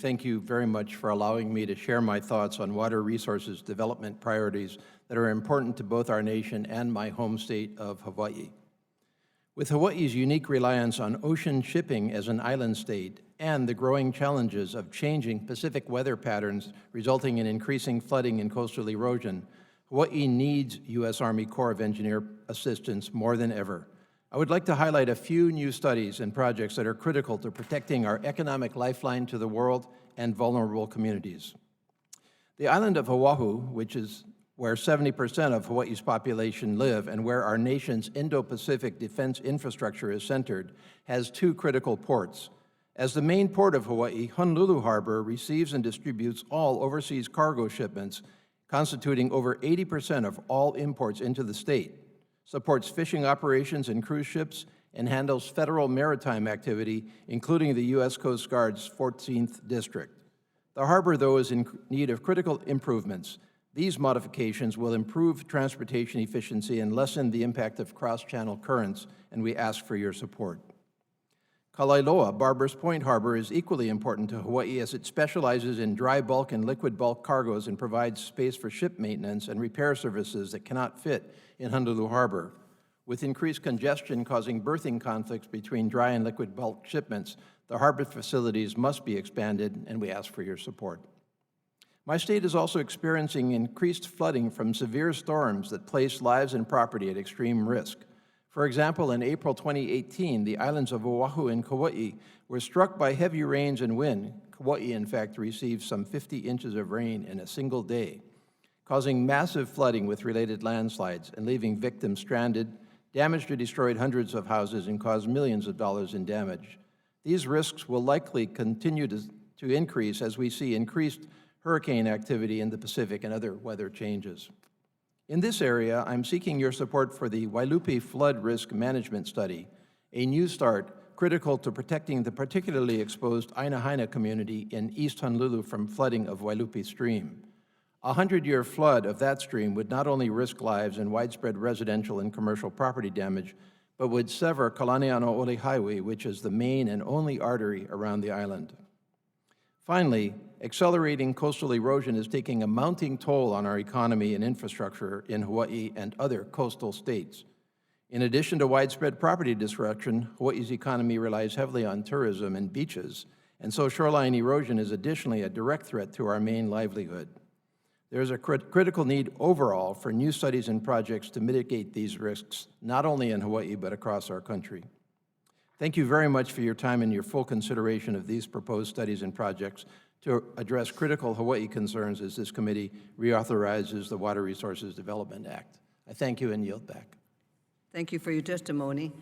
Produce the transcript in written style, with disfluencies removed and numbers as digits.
Thank you very much for allowing me to share my thoughts on water resources development priorities that are important to both our nation and my home state of Hawaii. With Hawaii's unique reliance on ocean shipping as an island state and the growing challenges of changing Pacific weather patterns resulting in increasing flooding and coastal erosion, Hawaii needs U.S. Army Corps of Engineer assistance more than ever. I would like to highlight a few new studies and projects that are critical to protecting our economic lifeline to the world and vulnerable communities. The island of Oahu, which is where 70% of Hawaii's population live and where our nation's Indo-Pacific defense infrastructure is centered, has two critical ports. As the main port of Hawaii, Honolulu Harbor receives and distributes all overseas cargo shipments, constituting over 80% of all imports into the state, supports fishing operations and cruise ships, and handles federal maritime activity, including the U.S. Coast Guard's 14th District. The harbor, though, is in need of critical improvements. These modifications will improve transportation efficiency and lessen the impact of cross-channel currents, and we ask for your support. Kalailoa, Barbers Point Harbor, is equally important to Hawaii as it specializes in dry bulk and liquid bulk cargoes and provides space for ship maintenance and repair services that cannot fit in Honolulu Harbor. With increased congestion causing berthing conflicts between dry and liquid bulk shipments, the harbor facilities must be expanded, and we ask for your support. My state is also experiencing increased flooding from severe storms that place lives and property at extreme risk. For example, in April 2018, the islands of Oahu and Kauai were struck by heavy rains and wind. Kauai, in fact, received some 50 inches of rain in a single day, causing massive flooding with related landslides and leaving victims stranded, damaged or destroyed hundreds of houses, and caused millions of dollars in damage. These risks will likely continue to increase as we see increased hurricane activity in the Pacific and other weather changes. In this area, I'm seeking your support for the Wailupi Flood Risk Management Study, a new start critical to protecting the particularly exposed Ainahaina community in East Honolulu from flooding of Wailupi Stream. A 100-year flood of that stream would not only risk lives and widespread residential and commercial property damage, but would sever Kalanianaole Highway, which is the main and only artery around the island. Finally, accelerating coastal erosion is taking a mounting toll on our economy and infrastructure in Hawaii and other coastal states. In addition to widespread property destruction, Hawaii's economy relies heavily on tourism and beaches, and so shoreline erosion is additionally a direct threat to our main livelihood. There is a critical need overall for new studies and projects to mitigate these risks, not only in Hawaii, but across our country. Thank you very much for your time and your full consideration of these proposed studies and projects to address critical Hawaii concerns as this committee reauthorizes the Water Resources Development Act. I thank you and yield back. Thank you for your testimony.